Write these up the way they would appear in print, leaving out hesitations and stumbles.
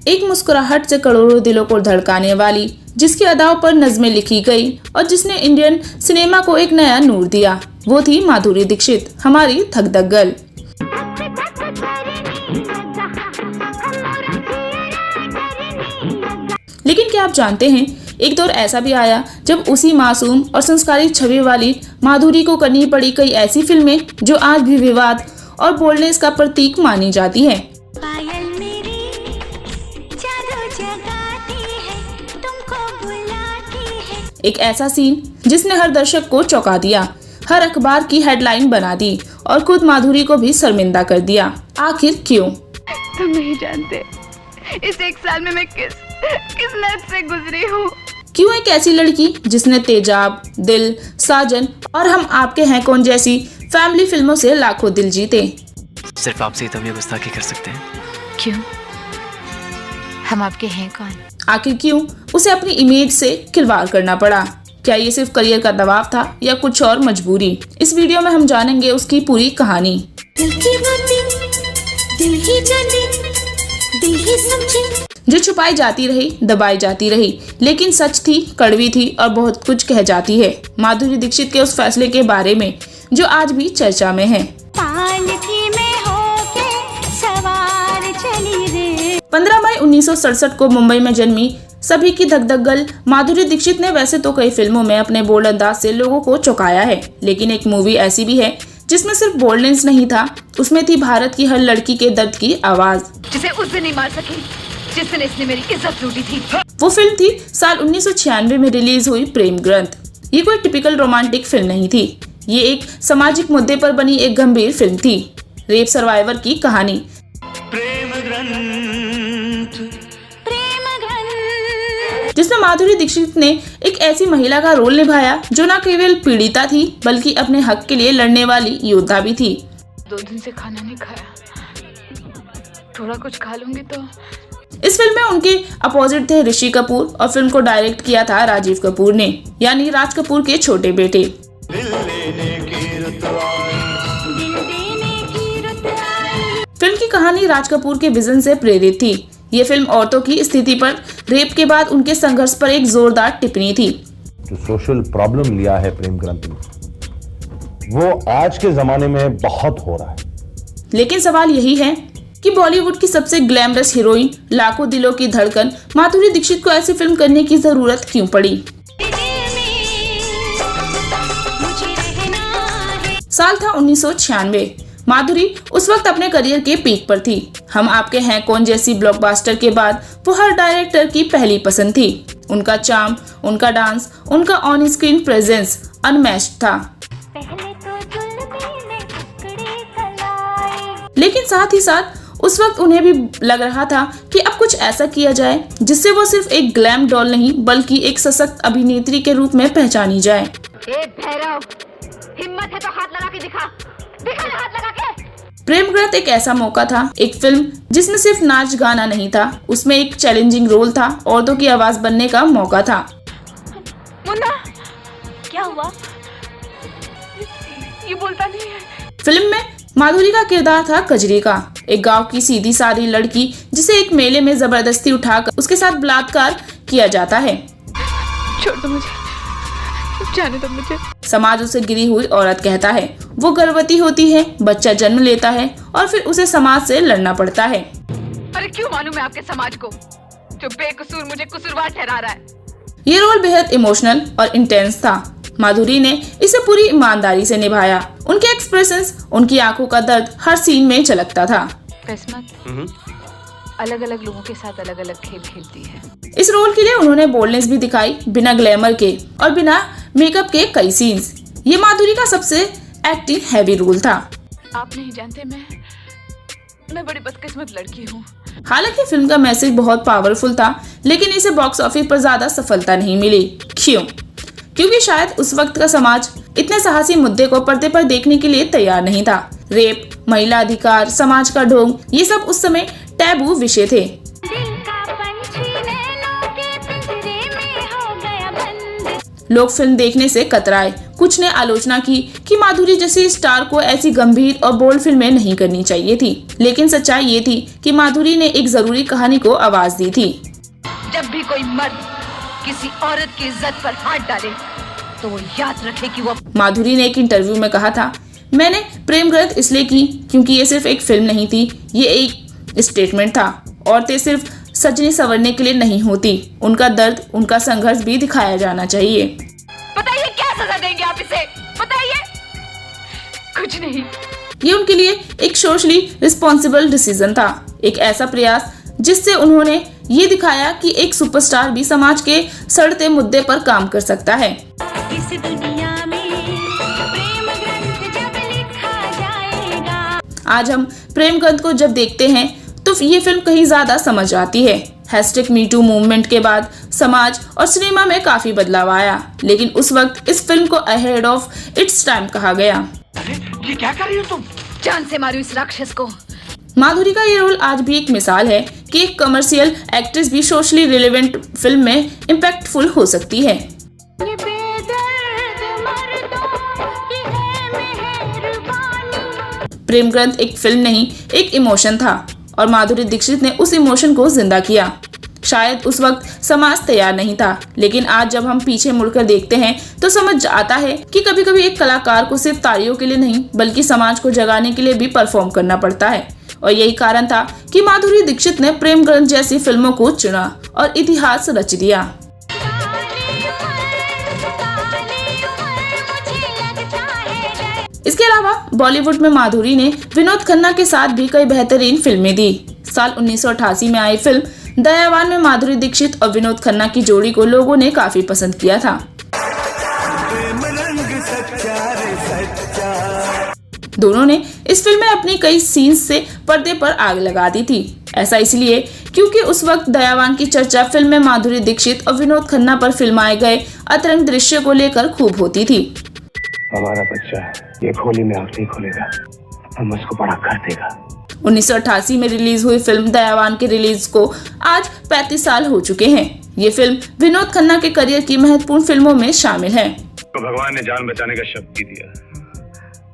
एक मुस्कुराहट से करोड़ों दिलों को धड़काने वाली, जिसकी अदाओं पर नज़में लिखी गई और जिसने इंडियन सिनेमा को एक नया नूर दिया, वो थी माधुरी दीक्षित, हमारी धक धक गर्ल। लेकिन क्या आप जानते हैं, एक दौर ऐसा भी आया जब उसी मासूम और संस्कारी छवि वाली माधुरी को करनी पड़ी कई ऐसी फिल्में जो आज भी विवाद और बोल्डनेस का प्रतीक मानी जाती है। एक ऐसा सीन जिसने हर दर्शक को चौंका दिया, हर अखबार की हेडलाइन बना दी और खुद माधुरी को भी शर्मिंदा कर दिया। आखिर क्यों? तुम नहीं जानते इस एक साल में मैं किस नर्क से गुजरी हूँ। क्यों एक ऐसी लड़की जिसने तेजाब, दिल, साजन और हम आपके हैं कौन जैसी फैमिली फिल्मों से लाखों दिल जीते, सिर्फ आपसे तभी गुस्ताखी कर सकते हैं। क्यों? हम आपके हैं कौन? आखिर क्यों उसे अपनी इमेज से खिलवाड़ करना पड़ा? क्या ये सिर्फ करियर का दबाव था या कुछ और मजबूरी? इस वीडियो में हम जानेंगे उसकी पूरी कहानी। दिल की बातें, दिल ही जाने, दिल ही समझे, जो छुपाई जाती रही, दबाई जाती रही, लेकिन सच थी, कड़वी थी और बहुत कुछ कह जाती है माधुरी दीक्षित के उस फैसले के बारे में जो आज भी चर्चा में है। 15 मई 1967 को मुंबई में जन्मी सभी की धक धक गर्ल माधुरी दीक्षित ने वैसे तो कई फिल्मों में अपने बोल्ड अंदाज से लोगों को चौंकाया है, लेकिन एक मूवी ऐसी भी है जिसमें सिर्फ बोल्डनेस नहीं था, उसमें थी भारत की हर लड़की के दर्द की आवाज, जिसे उस दिन नहीं मार सकी जिस दिन इसने मेरी इज्जत लूटी थी। वो फिल्म थी साल 1996 में रिलीज हुई प्रेम ग्रंथ। ये कोई टिपिकल रोमांटिक फिल्म नहीं थी, ये एक सामाजिक मुद्दे पर बनी एक गंभीर फिल्म थी, रेप सर्वाइवर की कहानी। जिसमें माधुरी दीक्षित ने एक ऐसी महिला का रोल निभाया जो न केवल पीड़िता थी बल्कि अपने हक के लिए लड़ने वाली योद्धा भी थी। 2 दिन से खाना नहीं खाया, थोड़ा कुछ खा लूंगी तो। इस फिल्म में उनके अपोजिट थे ऋषि कपूर और फिल्म को डायरेक्ट किया था राजीव कपूर ने, यानी राज कपूर के छोटे बेटे। फिल्म की कहानी राज कपूर के विजन से प्रेरित थी। ये फिल्म औरतों की स्थिति पर, रेप के बाद उनके संघर्ष पर एक जोरदार टिप्पणी थी। जो सोशल प्रॉब्लम लिया है प्रेम ग्रंथ में, वो आज के जमाने में बहुत हो रहा है। लेकिन सवाल यही है कि बॉलीवुड की सबसे ग्लैमरस हीरोइन, लाखों दिलों की धड़कन माधुरी दीक्षित को ऐसी फिल्म करने की जरूरत क्यों पड़ी? साल था 1996। माधुरी उस वक्त अपने करियर के पीक पर थी। हम आपके हैं कौन जैसी ब्लॉकबस्टर के बाद वो हर डायरेक्टर की पहली पसंद थी। उनका चार्म, उनका डांस, उनका ऑन स्क्रीन प्रेजेंस अनमैच्ड था। लेकिन साथ ही साथ उस वक्त उन्हें भी लग रहा था कि अब कुछ ऐसा किया जाए जिससे वो सिर्फ एक ग्लैम डॉल नहीं बल्कि एक सशक्त अभिनेत्री के रूप में पहचानी जाए। भैरव, हिम्मत है तो हाथ लगा के दिखा ना, हाथ लगा के। प्रेम ग्रंथ एक ऐसा मौका था, एक फिल्म जिसमें सिर्फ नाच गाना नहीं था, उसमें एक चैलेंजिंग रोल था, औरतों की आवाज बनने का मौका था। मुन्ना, क्या हुआ? ये बोलता नहीं है। फिल्म में माधुरी का किरदार था कजरी का, एक गांव की सीधी सादी लड़की जिसे एक मेले में जबरदस्ती उठाकर उसके साथ बलात्कार किया जाता है। छोड़ दो मुझे, जाने दो मुझे। समाज उसे गिरी हुई औरत कहता है। वो गर्भवती होती है, बच्चा जन्म लेता है और फिर उसे समाज से लड़ना पड़ता है। अरे क्यों मालूम है आपके समाज को जो बेकसूर मुझे कसूरवार ठहरा रहा है। ये रोल बेहद इमोशनल और इंटेंस था। माधुरी ने इसे पूरी ईमानदारी से निभाया। उनके एक्सप्रेशंस, उनकी आंखों का दर्द हर सीन में झलकता था। किस्मत अलग अलग लोगों के साथ अलग अलग खेल खेलती है। इस रोल के लिए उन्होंने बोल्डनेस भी दिखाई, बिना ग्लैमर के और बिना मेकअप के कई सीन्स। ये माधुरी का सबसे एक्टिंग हैवी रोल था। आप नहीं जानते मैं बड़ी बदकिस्मत लड़की हूँ। हालांकि फिल्म का मैसेज बहुत पावरफुल था, लेकिन इसे बॉक्स ऑफिस पर ज्यादा सफलता नहीं मिली। क्यों? क्योंकि शायद उस वक्त का समाज इतने साहसी मुद्दे को पर्दे पर देखने के लिए तैयार नहीं था। रेप, महिला अधिकार, समाज का ढोंग, ये सब उस समय टैबू विषय थे। लोग फिल्म देखने से कतराए, कुछ ने आलोचना की कि माधुरी जैसी स्टार को ऐसी गंभीर और बोल्ड फिल्में नहीं करनी चाहिए थी, लेकिन सच्चाई ये थी कि माधुरी ने एक जरूरी कहानी को आवाज दी थी। जब भी कोई मर्द किसी औरत की इज्जत पर हाथ डाले तो वो याद रखे कि वो माधुरी ने एक इंटरव्यू में कहा था, मैंने प्रेम ग्रंथ इसलिए की क्योंकि ये सिर्फ एक फिल्म नहीं थी, ये एक स्टेटमेंट था। औरतें सिर्फ सजने संवरने के लिए नहीं होती, उनका दर्द, उनका संघर्ष भी दिखाया जाना चाहिए। बताइए क्या सजा देंगे आप इसे, बताइए। कुछ नहीं। ये उनके लिए एक सोशली रिस्पॉन्सिबल डिसीजन था, एक ऐसा प्रयास जिससे उन्होंने ये दिखाया कि एक सुपरस्टार भी समाज के सड़ते मुद्दे पर काम कर सकता है। इस दुनिया में प्रेम ग्रंथ जब लिखा जाएगा। आज हम प्रेम ग्रंथ को जब देखते हैं तो ये फिल्म कहीं ज्यादा समझ आती है। #MeToo मूवमेंट के बाद समाज और सिनेमा में काफी बदलाव आया, लेकिन उस वक्त इस फिल्म को अहेड ऑफ इट्स टाइम कहा गया। ये क्या कर रही हो तुम? जान से मारो इस राक्षस को। माधुरी का ये रोल आज भी एक मिसाल है कि एक कमर्शियल एक्ट्रेस भी सोशली रिलेवेंट फिल्म में इम्पैक्टफुल हो सकती है। ये बेदर्द मर्दों की है मेहरबानी। प्रेम ग्रंथ एक फिल्म नहीं, एक इमोशन था और माधुरी दीक्षित ने उस इमोशन को जिंदा किया। शायद उस वक्त समाज तैयार नहीं था, लेकिन आज जब हम पीछे मुड़कर देखते हैं तो समझ आता है कि कभी कभी एक कलाकार को सिर्फ तालियों के लिए नहीं बल्कि समाज को जगाने के लिए भी परफॉर्म करना पड़ता है। और यही कारण था कि माधुरी दीक्षित ने प्रेम ग्रंथ जैसी फिल्मों को चुना और इतिहास रच दिया। इसके अलावा बॉलीवुड में माधुरी ने विनोद खन्ना के साथ भी कई बेहतरीन फिल्में दी। साल 1988 में आई फिल्म दयावान में माधुरी दीक्षित और विनोद खन्ना की जोड़ी को लोगों ने काफी पसंद किया था। दोनों ने इस फिल्म में अपनी कई सीन्स से पर्दे पर आग लगा दी थी। ऐसा इसलिए क्योंकि उस वक्त दयावान की चर्चा फिल्म में माधुरी दीक्षित और विनोद खन्ना पर फिल्माए गए अतरंग दृश्य को लेकर खूब होती थी। हमारा बच्चा ये खोली में आँख नहीं खोलेगा, हम उसको बड़ा कर देगा। 1988 में रिलीज हुई फिल्म दयावान के रिलीज को आज 35 साल हो चुके हैं। ये फिल्म विनोद खन्ना के करियर की महत्वपूर्ण फिल्मों में शामिल है। तो भगवान ने जान बचाने का शक्ति दिया,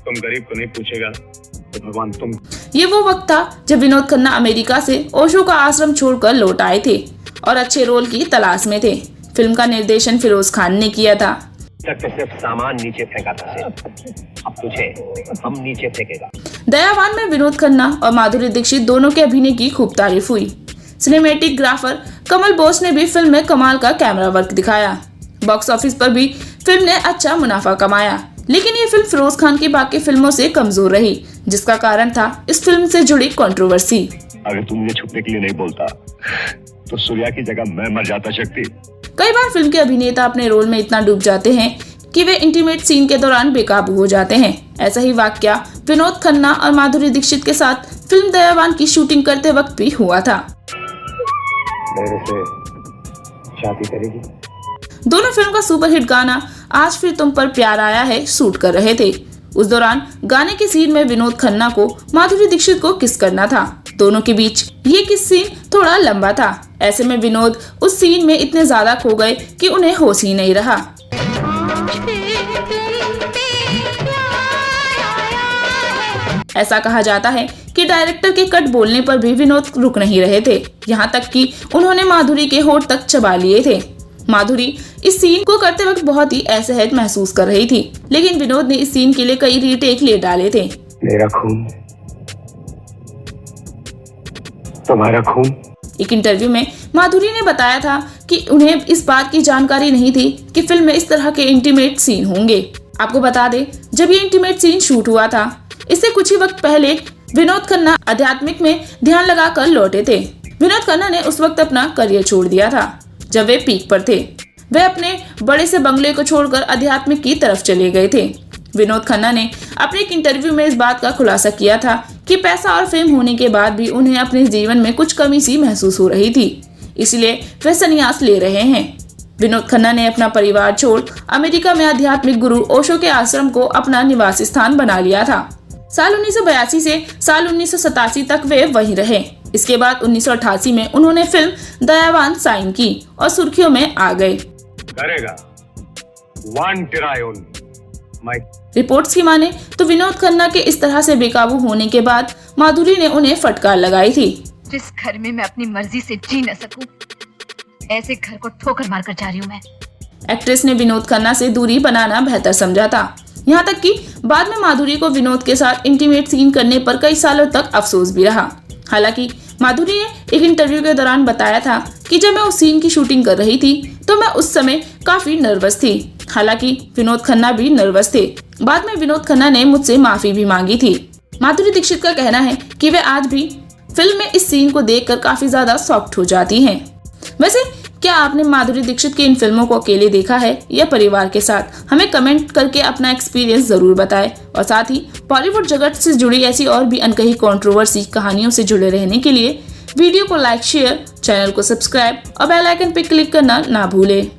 तुम गरीब को नहीं पूछेगा तो भगवान तुम। ये वो वक्त था जब विनोद खन्ना अमेरिका से ओशो का आश्रम छोड़कर लौट आए थे और अच्छे रोल की तलाश में थे। फिल्म का निर्देशन फिरोज खान ने किया था। सिर्फ सामान नीचे फेंका था, अब तुझे हम नीचे फेंकेगा। दयावान में विनोद खन्ना और माधुरी दीक्षित दोनों के अभिनय की खूब तारीफ हुई। सिनेमेटोग्राफर कमल बोस ने भी फिल्म में कमाल का कैमरा वर्क दिखाया। बॉक्स ऑफिस पर भी फिल्म ने अच्छा मुनाफा कमाया, लेकिन ये फिल्म फिरोज खान की बाकी फिल्मों से कमजोर रही, जिसका कारण था इस फिल्म से जुड़ी कंट्रोवर्सी। अगर तुम मुझे छुपने के लिए नहीं बोलता तो सूर्या की जगह मैं मर जाता शक्ति। कई बार फिल्म के अभिनेता अपने रोल में इतना डूब जाते हैं कि वे इंटीमेट सीन के दौरान बेकाबू हो जाते हैं। ऐसा ही वाकया विनोद खन्ना और माधुरी दीक्षित के साथ फिल्म दयावान की शूटिंग करते वक्त भी हुआ था। मेरे से शादी करेगी? दोनों फिल्म का सुपरहिट गाना आज फिर तुम पर प्यार आया है शूट कर रहे थे। उस दौरान गाने के सीन में विनोद खन्ना को माधुरी दीक्षित को किस करना था। दोनों के बीच ये किस सीन थोड़ा लंबा था। ऐसे में विनोद उस सीन में इतने ज्यादा खो गए कि उन्हें होश ही नहीं रहा। ऐसा कहा जाता है कि डायरेक्टर के कट बोलने पर भी विनोद रुक नहीं रहे थे, यहाँ तक कि उन्होंने माधुरी के होठ तक चबा लिए थे। माधुरी इस सीन को करते वक्त बहुत ही असहज महसूस कर रही थी, लेकिन विनोद ने इस सीन के लिए कई रीटेक ले डाले थे। मेरा खून तुम्हारा खून। एक इंटरव्यू में माधुरी ने बताया था कि उन्हें इस बात की जानकारी नहीं थी कि फिल्म में इस तरह के इंटीमेट सीन होंगे। आपको बता दें, जब ये इंटीमेट सीन शूट हुआ था, इससे कुछ ही वक्त पहले विनोद खन्ना आध्यात्मिक में ध्यान लगाकर लौटे थे। विनोद खन्ना ने उस वक्त अपना करियर छोड़ दिया था जब वे पीक पर थे। वे अपने बड़े से बंगले को छोड़कर आध्यात्मिक की तरफ चले गए थे। विनोद खन्ना ने अपने एक इंटरव्यू में इस बात का खुलासा किया था कि पैसा और फेम होने के बाद भी उन्हें अपने जीवन में कुछ कमी सी महसूस हो रही थी, इसलिए वे संन्यास ले रहे हैं। विनोद खन्ना ने अपना परिवार छोड़ अमेरिका में आध्यात्मिक गुरु ओशो के आश्रम को अपना निवास स्थान बना लिया था। साल 1982 से साल 1987 तक वे वहीं रहे। इसके बाद 1988 में उन्होंने फिल्म दयावान साइन की और सुर्खियों में आ गए। करेगा माय रिपोर्ट्स की माने तो विनोद खन्ना के इस तरह से बेकाबू होने के बाद माधुरी ने उन्हें फटकार लगाई थी। जिस घर में मैं अपनी मर्जी से जी न सकूं, ऐसे घर को ठोकर मारकर जा रही हूं मैं। एक्ट्रेस ने विनोद खन्ना से दूरी बनाना बेहतर समझा था। यहाँ तक कि बाद में माधुरी को विनोद के साथ इंटीमेट सीन करने पर कई सालों तक अफसोस भी रहा। हालांकि माधुरी ने एक इंटरव्यू के दौरान बताया था कि जब मैं उस सीन की शूटिंग कर रही थी तो मैं उस समय काफी नर्वस थी। हालांकि विनोद खन्ना भी नर्वस थे। बाद में विनोद खन्ना ने मुझसे माफी भी मांगी थी। माधुरी दीक्षित का कहना है कि वे आज भी फिल्म में इस सीन को देखकर काफी ज्यादा सॉफ्ट हो जाती हैं। वैसे क्या आपने माधुरी दीक्षित की इन फिल्मों को अकेले देखा है या परिवार के साथ? हमें कमेंट करके अपना एक्सपीरियंस जरूर बताएं और साथ ही बॉलीवुड जगत से जुड़ी ऐसी और भी अनकही कंट्रोवर्सी कहानियों से जुड़े रहने के लिए वीडियो को लाइक, शेयर, चैनल को सब्सक्राइब और बेल आइकन पर क्लिक करना ना भूलें।